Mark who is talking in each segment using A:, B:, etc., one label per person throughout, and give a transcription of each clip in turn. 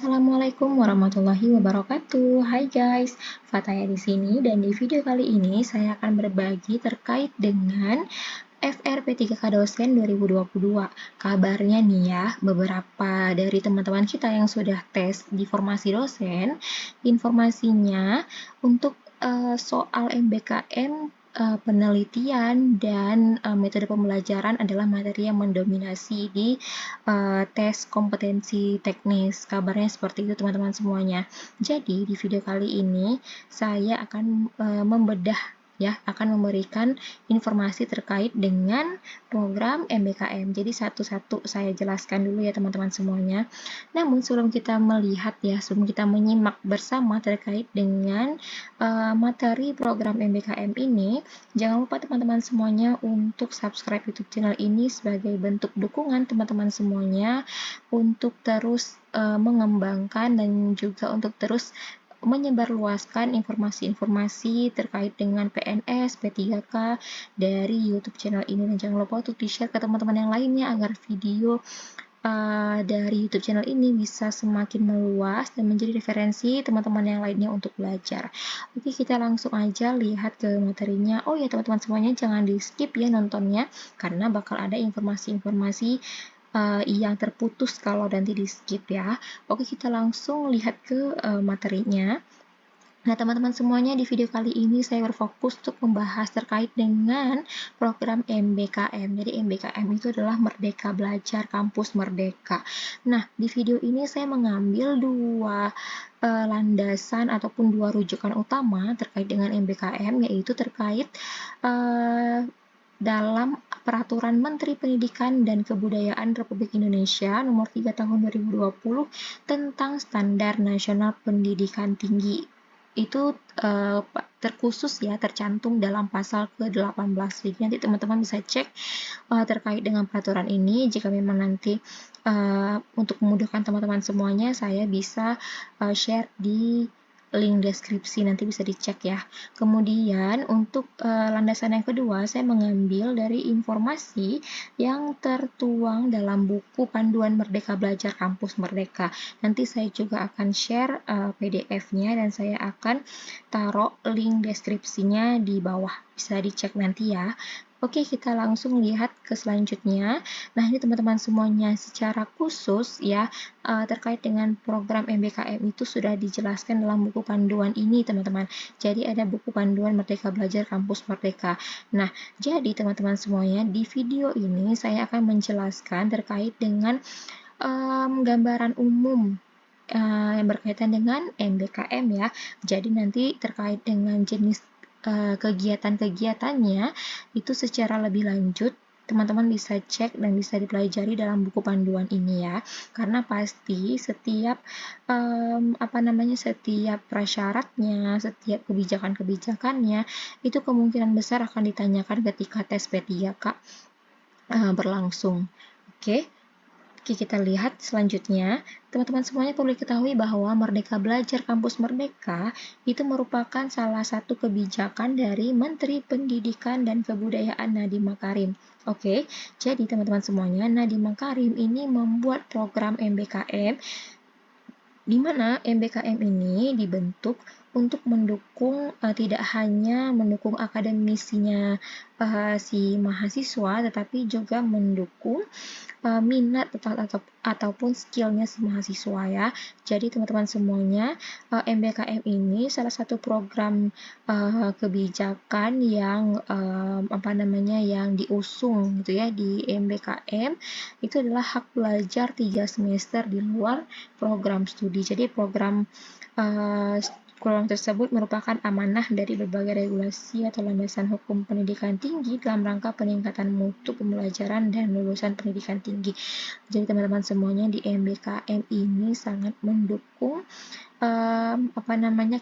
A: Assalamualaikum warahmatullahi wabarakatuh. Hai guys, Fataya di sini dan di video kali ini saya akan berbagi terkait dengan FRP3K dosen 2022. Kabarnya nih ya, beberapa dari teman-teman kita yang sudah tes di formasi dosen, informasinya untuk soal MBKM penelitian dan metode pembelajaran adalah materi yang mendominasi di tes kompetensi teknis. Kabarnya seperti itu teman-teman semuanya. Jadi di video kali ini saya akan membedah ya, akan memberikan informasi terkait dengan program MBKM. Jadi satu-satu saya jelaskan dulu ya teman-teman semuanya. Namun sebelum kita melihat ya, sebelum kita menyimak bersama terkait dengan materi program MBKM ini, jangan lupa teman-teman semuanya untuk subscribe YouTube channel ini sebagai bentuk dukungan teman-teman semuanya untuk terus mengembangkan dan juga untuk terus menyebarluaskan informasi-informasi terkait dengan PNS, P3K dari YouTube channel ini. Dan jangan lupa untuk di-share ke teman-teman yang lainnya agar video dari YouTube channel ini bisa semakin meluas dan menjadi referensi teman-teman yang lainnya untuk belajar. Oke, kita langsung aja lihat ke materinya. Oh ya teman-teman semuanya, jangan di skip ya nontonnya, karena bakal ada informasi-informasi yang terputus kalau nanti di skip ya. Oke, kita langsung lihat ke materinya. Nah, teman-teman semuanya, di video kali ini saya berfokus untuk membahas terkait dengan program MBKM. Jadi MBKM itu adalah Merdeka Belajar Kampus Merdeka. Nah, di video ini saya mengambil dua landasan ataupun dua rujukan utama terkait dengan MBKM, yaitu terkait dalam Peraturan Menteri Pendidikan dan Kebudayaan Republik Indonesia Nomor 3 Tahun 2020 tentang Standar Nasional Pendidikan Tinggi. Itu terkhusus ya, tercantum dalam pasal ke-18. Jadi nanti teman-teman bisa cek terkait dengan peraturan ini. Jika memang nanti untuk memudahkan teman-teman semuanya, saya bisa share di link deskripsi, nanti bisa dicek ya. Kemudian untuk landasan yang kedua, saya mengambil dari informasi yang tertuang dalam buku Panduan Merdeka Belajar Kampus Merdeka. Nanti saya juga akan share PDF-nya dan saya akan taruh link deskripsinya di bawah. Bisa dicek nanti ya. Oke, kita langsung lihat ke selanjutnya. Nah, ini teman-teman semuanya secara khusus ya, terkait dengan program MBKM itu sudah dijelaskan dalam buku panduan ini, teman-teman. Jadi ada buku panduan Merdeka Belajar Kampus Merdeka. Nah, jadi teman-teman semuanya, di video ini saya akan menjelaskan terkait dengan gambaran umum yang berkaitan dengan MBKM ya. Jadi nanti terkait dengan jenis kegiatan-kegiatannya itu secara lebih lanjut teman-teman bisa cek dan bisa dipelajari dalam buku panduan ini ya, karena pasti setiap setiap prasyaratnya, setiap kebijakan-kebijakannya itu kemungkinan besar akan ditanyakan ketika tes P3K berlangsung. Oke, kita lihat selanjutnya. Teman-teman semuanya perlu diketahui bahwa Merdeka Belajar Kampus Merdeka itu merupakan salah satu kebijakan dari Menteri Pendidikan dan Kebudayaan Nadiem Makarim. Oke, jadi teman-teman semuanya, Nadiem Makarim ini membuat program MBKM, di mana MBKM ini dibentuk untuk mendukung tidak hanya mendukung akademisinya si mahasiswa, tetapi juga mendukung minat ataupun skillnya si mahasiswa ya. Jadi teman-teman semuanya, MBKM ini salah satu program kebijakan yang yang diusung gitu ya di MBKM. Itu adalah hak belajar 3 semester di luar program studi. Jadi program tersebut merupakan amanah dari berbagai regulasi atau landasan hukum pendidikan tinggi dalam rangka peningkatan mutu pembelajaran dan lulusan pendidikan tinggi. Jadi teman-teman semuanya, di MBKM ini sangat mendukung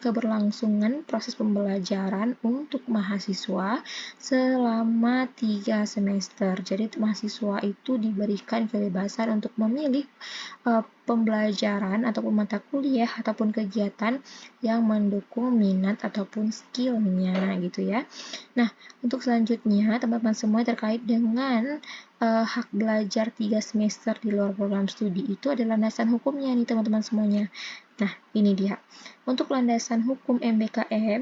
A: keberlangsungan proses pembelajaran untuk mahasiswa selama 3 semester. Jadi mahasiswa itu diberikan kebebasan untuk memilih pembelajaran ataupun mata kuliah ataupun kegiatan yang mendukung minat ataupun skillnya gitu ya. Nah, untuk selanjutnya teman-teman semua terkait dengan hak belajar 3 semester di luar program studi itu adalah landasan hukumnya nih teman-teman semuanya. Nah, ini dia. Untuk landasan hukum MBKM,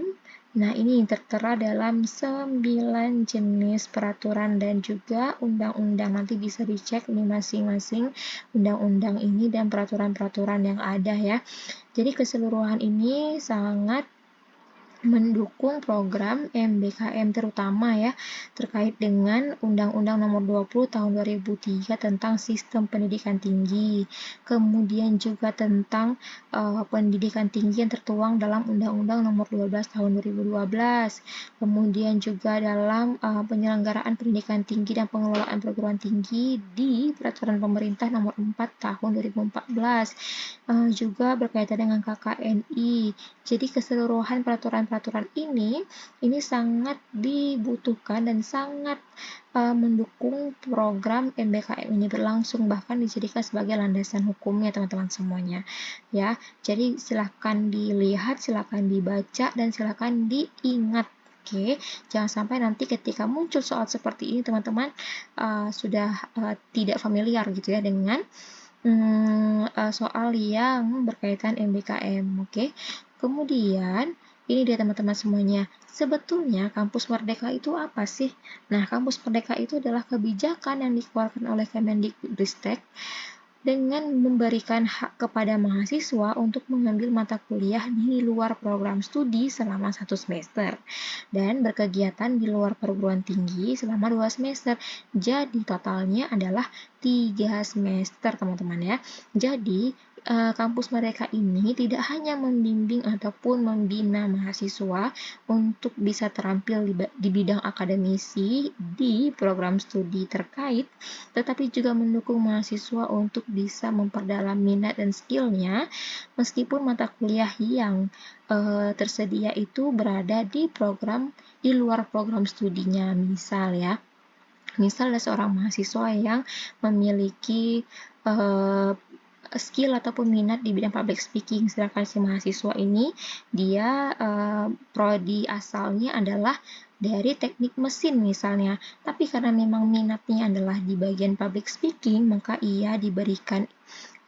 A: nah ini tertera dalam 9 jenis peraturan dan juga undang-undang. Nanti bisa dicek nih masing-masing undang-undang ini dan peraturan-peraturan yang ada ya. Jadi keseluruhan ini sangat mendukung program MBKM terutama ya terkait dengan Undang-Undang Nomor 20 Tahun 2003 tentang Sistem Pendidikan Tinggi. Kemudian juga tentang pendidikan tinggi yang tertuang dalam Undang-Undang Nomor 12 Tahun 2012. Kemudian juga dalam penyelenggaraan pendidikan tinggi dan pengelolaan perguruan tinggi di Peraturan Pemerintah Nomor 4 Tahun 2014. Juga berkaitan dengan KKNI. Jadi keseluruhan peraturan-peraturan ini sangat dibutuhkan dan sangat mendukung program MBKM ini berlangsung, bahkan dijadikan sebagai landasan hukumnya teman-teman semuanya ya. Jadi silakan dilihat, silakan dibaca, dan silakan diingat. Oke, jangan sampai nanti ketika muncul soal seperti ini teman-teman sudah tidak familiar gitu ya dengan soal yang berkaitan MBKM. Oke. Kemudian, ini dia teman-teman semuanya. Sebetulnya kampus merdeka itu apa sih? Nah, kampus merdeka itu adalah kebijakan yang dikeluarkan oleh Kemendikbudristek dengan memberikan hak kepada mahasiswa untuk mengambil mata kuliah di luar program studi selama 1 semester dan berkegiatan di luar perguruan tinggi selama 2 semester. Jadi totalnya adalah 3 semester teman-teman ya. Jadi kampus mereka ini tidak hanya membimbing ataupun membina mahasiswa untuk bisa terampil di bidang akademisi di program studi terkait, tetapi juga mendukung mahasiswa untuk bisa memperdalam minat dan skillnya meskipun mata kuliah yang tersedia itu berada di luar program studinya. Misal ada seorang mahasiswa yang memiliki skill ataupun minat di bidang public speaking, sedangkan si mahasiswa ini dia prodi asalnya adalah dari teknik mesin misalnya, tapi karena memang minatnya adalah di bagian public speaking, maka ia diberikan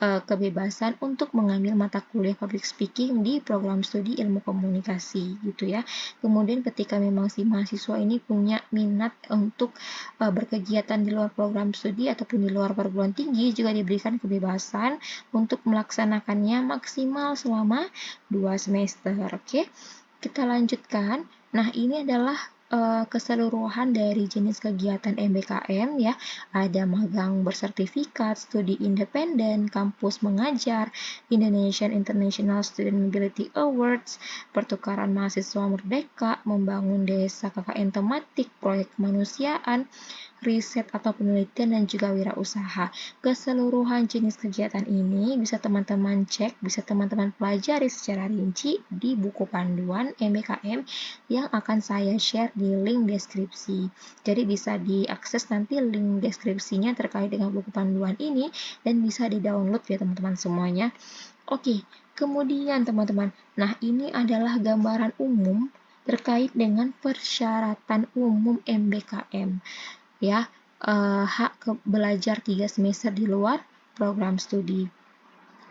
A: kebebasan untuk mengambil mata kuliah public speaking di program studi ilmu komunikasi gitu ya. Kemudian ketika memang si mahasiswa ini punya minat untuk berkegiatan di luar program studi ataupun di luar perguruan tinggi, juga diberikan kebebasan untuk melaksanakannya maksimal selama 2 semester. Oke, kita lanjutkan. Nah, ini adalah keseluruhan dari jenis kegiatan MBKM ya. Ada magang bersertifikat, studi independen, kampus mengajar, Indonesian International Student Mobility Awards, pertukaran mahasiswa merdeka, membangun desa KKN tematik, proyek kemanusiaan, riset atau penelitian, dan juga wirausaha. Keseluruhan jenis kegiatan ini bisa teman-teman cek, bisa teman-teman pelajari secara rinci di buku panduan MBKM yang akan saya share di link deskripsi. Jadi bisa diakses nanti link deskripsinya terkait dengan buku panduan ini dan bisa di-download ya teman-teman semuanya. Oke, kemudian teman-teman, nah ini adalah gambaran umum terkait dengan persyaratan umum MBKM ya, hak belajar 3 semester di luar program studi.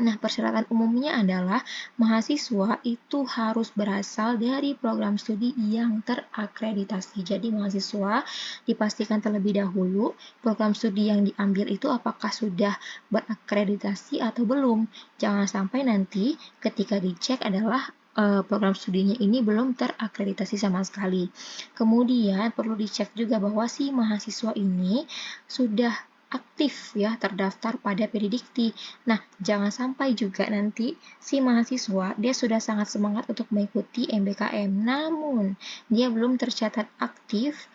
A: Nah, persyaratan umumnya adalah mahasiswa itu harus berasal dari program studi yang terakreditasi. Jadi mahasiswa dipastikan terlebih dahulu program studi yang diambil itu apakah sudah berakreditasi atau belum. Jangan sampai nanti ketika dicek adalah program studinya ini belum terakreditasi sama sekali. Kemudian perlu dicek juga bahwa si mahasiswa ini sudah aktif ya terdaftar pada Pedidikti. Nah, jangan sampai juga nanti si mahasiswa dia sudah sangat semangat untuk mengikuti MBKM, namun dia belum tercatat aktif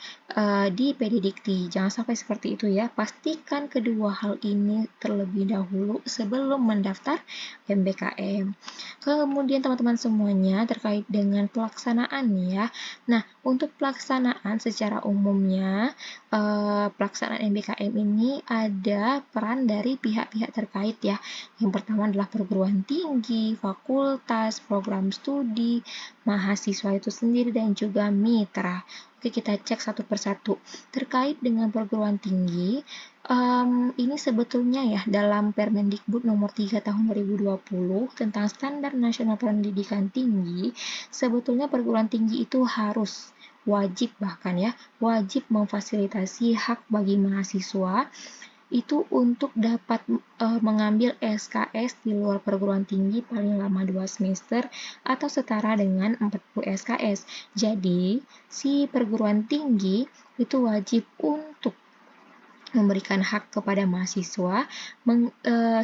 A: di Pedidikti. Jangan sampai seperti itu ya. Pastikan kedua hal ini terlebih dahulu sebelum mendaftar MBKM. Kemudian teman-teman semuanya terkait dengan pelaksanaan ya. Nah, untuk pelaksanaan secara umumnya pelaksanaan MBKM ini ada peran dari pihak-pihak terkait ya. Yang pertama adalah perguruan tinggi, fakultas, program studi, mahasiswa itu sendiri, dan juga mitra. Oke, kita cek satu persatu. Terkait dengan perguruan tinggi, ini sebetulnya ya dalam Permendikbud nomor 3 tahun 2020 tentang Standar Nasional Pendidikan Tinggi, sebetulnya perguruan tinggi itu harus wajib bahkan ya, wajib memfasilitasi hak bagi mahasiswa itu untuk dapat mengambil SKS di luar perguruan tinggi paling lama 2 semester atau setara dengan 40 SKS. Jadi, si perguruan tinggi itu wajib untuk memberikan hak kepada mahasiswa.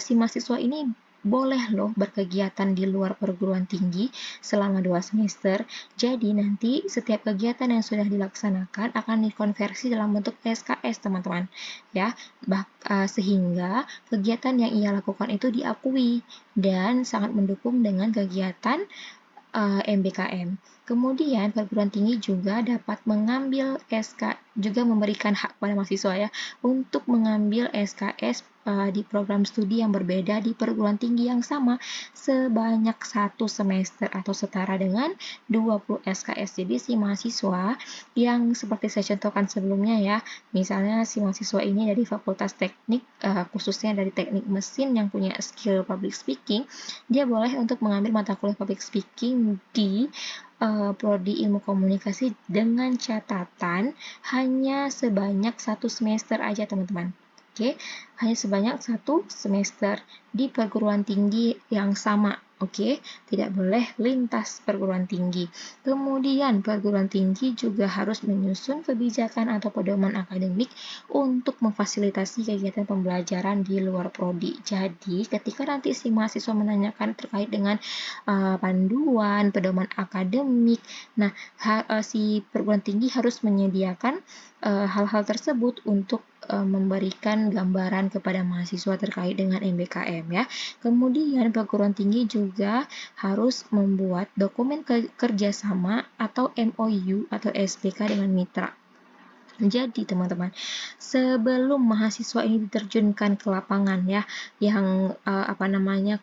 A: Si mahasiswa ini boleh loh berkegiatan di luar perguruan tinggi selama 2 semester. Jadi nanti setiap kegiatan yang sudah dilaksanakan akan dikonversi dalam bentuk SKS, teman-teman. Ya, sehingga kegiatan yang ia lakukan itu diakui dan sangat mendukung dengan kegiatan MBKM. Kemudian perguruan tinggi juga dapat mengambil juga memberikan hak pada mahasiswa ya untuk mengambil SKS di program studi yang berbeda di perguruan tinggi yang sama sebanyak 1 semester atau setara dengan 20 SKS. Jadi si mahasiswa yang seperti saya contohkan sebelumnya ya, misalnya si mahasiswa ini dari Fakultas Teknik, khususnya dari Teknik Mesin yang punya skill public speaking, dia boleh untuk mengambil mata kuliah public speaking di Prodi Ilmu Komunikasi dengan catatan hanya sebanyak 1 semester aja, teman-teman. Oke, hanya sebanyak 1 semester di perguruan tinggi yang sama. Oke, tidak boleh lintas perguruan tinggi. Kemudian perguruan tinggi juga harus menyusun kebijakan atau pedoman akademik untuk memfasilitasi kegiatan pembelajaran di luar prodi. Jadi, ketika nanti si mahasiswa menanyakan terkait dengan panduan, pedoman akademik, nah si perguruan tinggi harus menyediakan hal-hal tersebut untuk memberikan gambaran kepada mahasiswa terkait dengan MBKM ya. Kemudian perguruan tinggi juga harus membuat dokumen kerjasama atau MOU atau SPK dengan mitra. Jadi teman-teman, sebelum mahasiswa ini diterjunkan ke lapangan ya, yang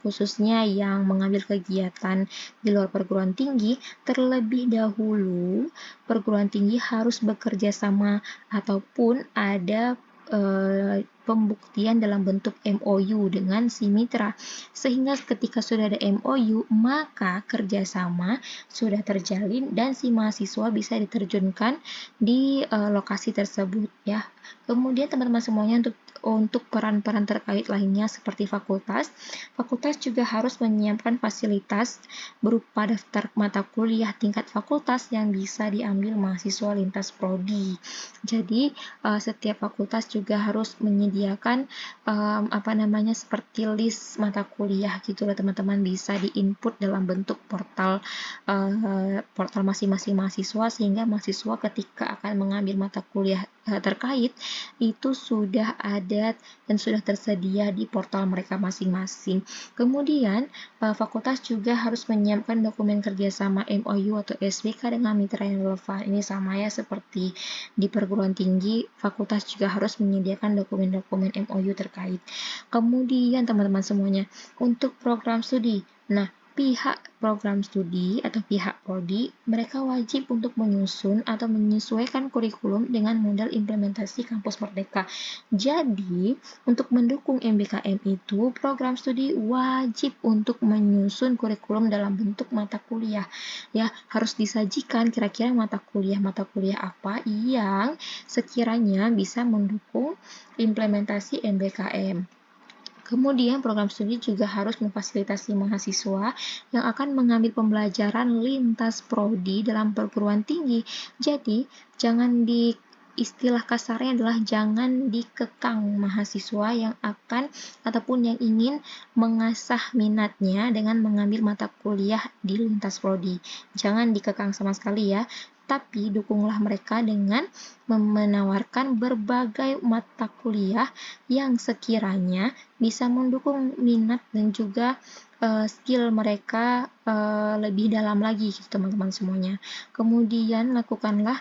A: khususnya yang mengambil kegiatan di luar perguruan tinggi, terlebih dahulu perguruan tinggi harus bekerja sama ataupun ada pembuktian dalam bentuk MOU dengan si mitra, sehingga ketika sudah ada MOU maka kerjasama sudah terjalin dan si mahasiswa bisa diterjunkan di lokasi tersebut ya. Kemudian teman-teman semuanya untuk peran-peran terkait lainnya seperti fakultas juga harus menyiapkan fasilitas berupa daftar mata kuliah tingkat fakultas yang bisa diambil mahasiswa lintas prodi. Jadi setiap fakultas juga harus menyediakan seperti list mata kuliah gitulah teman-teman, bisa diinput dalam bentuk portal masing-masing mahasiswa, sehingga mahasiswa ketika akan mengambil mata kuliah terkait itu sudah ada dan sudah tersedia di portal mereka masing-masing. Kemudian fakultas juga harus menyiapkan dokumen kerjasama MOU atau SPK dengan mitra yang relevan. Ini sama ya seperti di perguruan tinggi, fakultas juga harus menyediakan dokumen-dokumen MOU terkait. Kemudian teman-teman semuanya, untuk program studi, nah pihak program studi atau pihak prodi, mereka wajib untuk menyusun atau menyesuaikan kurikulum dengan model implementasi kampus merdeka. Jadi, untuk mendukung MBKM itu, program studi wajib untuk menyusun kurikulum dalam bentuk mata kuliah. Ya, harus disajikan kira-kira mata kuliah apa yang sekiranya bisa mendukung implementasi MBKM. Kemudian program studi juga harus memfasilitasi mahasiswa yang akan mengambil pembelajaran lintas prodi dalam perguruan tinggi. Jadi, jangan istilah kasarnya adalah jangan dikekang mahasiswa yang akan ataupun yang ingin mengasah minatnya dengan mengambil mata kuliah di lintas prodi. Jangan dikekang sama sekali ya, tapi dukunglah mereka dengan menawarkan berbagai mata kuliah yang sekiranya bisa mendukung minat dan juga skill mereka lebih dalam lagi gitu teman-teman semuanya. Kemudian lakukanlah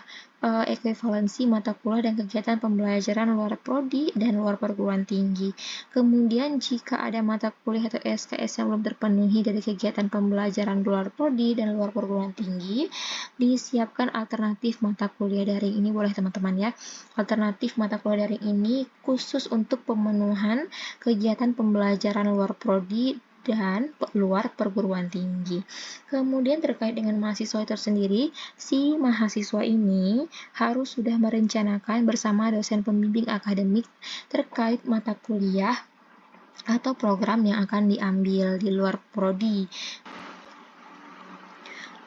A: ekuivalensi mata kuliah dan kegiatan pembelajaran luar prodi dan luar perguruan tinggi. Kemudian jika ada mata kuliah atau SKS yang belum terpenuhi dari kegiatan pembelajaran luar prodi dan luar perguruan tinggi, disiapkan alternatif mata kuliah daring. Ini boleh teman-teman ya. Alternatif mata kuliah daring ini khusus untuk pemenuhan kegiatan pembelajaran luar prodi dan luar perguruan tinggi. Kemudian terkait dengan mahasiswa itu sendiri, si mahasiswa ini harus sudah merencanakan bersama dosen pembimbing akademik terkait mata kuliah atau program yang akan diambil di luar prodi.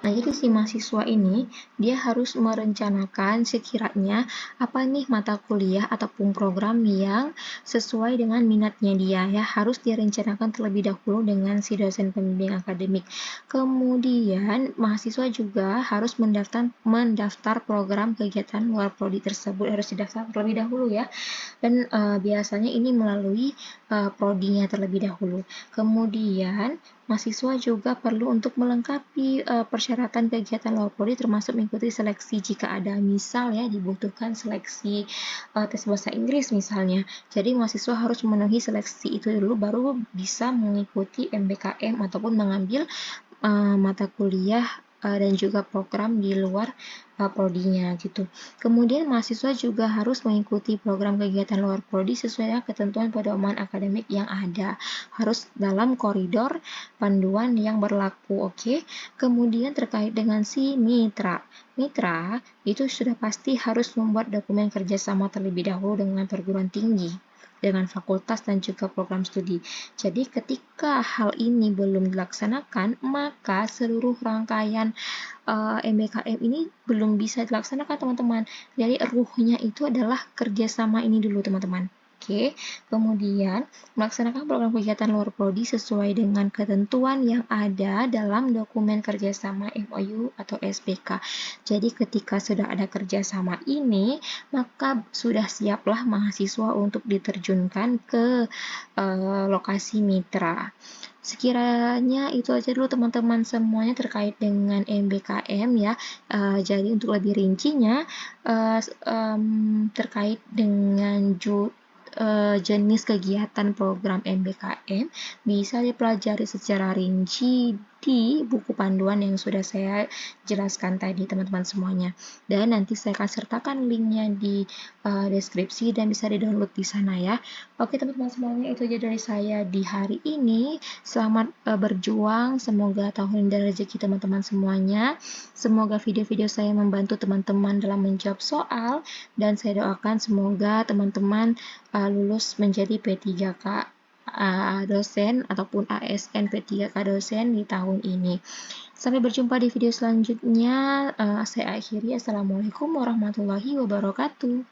A: Nah, jadi si mahasiswa ini dia harus merencanakan sekiranya apa nih mata kuliah ataupun program yang sesuai dengan minatnya dia ya, harus direncanakan terlebih dahulu dengan si dosen pembimbing akademik. Kemudian mahasiswa juga harus mendaftar program kegiatan luar prodi tersebut, harus didaftar terlebih dahulu ya. Dan biasanya ini melalui prodinya terlebih dahulu. Kemudian mahasiswa juga perlu untuk melengkapi persyaratan kegiatan luar prodi termasuk mengikuti seleksi jika ada, misal ya dibutuhkan seleksi tes bahasa Inggris misalnya. Jadi mahasiswa harus memenuhi seleksi itu dulu baru bisa mengikuti MBKM ataupun mengambil mata kuliah dan juga program di luar prodinya gitu. Kemudian mahasiswa juga harus mengikuti program kegiatan luar prodi sesuai dengan ketentuan pedoman akademik yang ada. Harus dalam koridor panduan yang berlaku, oke? Kemudian terkait dengan si mitra. Mitra itu sudah pasti harus membuat dokumen kerjasama terlebih dahulu dengan perguruan tinggi, dengan fakultas dan juga program studi. Jadi ketika hal ini belum dilaksanakan, maka seluruh rangkaian MBKM ini belum bisa dilaksanakan teman-teman. Jadi ruhnya itu adalah kerjasama ini dulu teman-teman. Oke, kemudian melaksanakan program kegiatan luar prodi sesuai dengan ketentuan yang ada dalam dokumen kerjasama MOU atau SPK. Jadi ketika sudah ada kerjasama ini, maka sudah siaplah mahasiswa untuk diterjunkan ke lokasi mitra. Sekiranya itu aja dulu teman-teman semuanya terkait dengan MBKM ya. Jadi untuk lebih rincinya terkait dengan jenis kegiatan program MBKM bisa dipelajari secara rinci di buku panduan yang sudah saya jelaskan tadi teman-teman semuanya, dan nanti saya akan sertakan linknya di deskripsi dan bisa di-download di sana ya. Oke teman-teman semuanya, itu aja dari saya di hari ini. Selamat berjuang, semoga tahun dan rezeki teman-teman semuanya. Semoga video-video saya membantu teman-teman dalam menjawab soal, dan saya doakan semoga teman-teman lulus menjadi P3K dosen ataupun ASN P3K dosen di tahun ini. Sampai berjumpa di video selanjutnya. Saya akhiri. Assalamualaikum warahmatullahi wabarakatuh.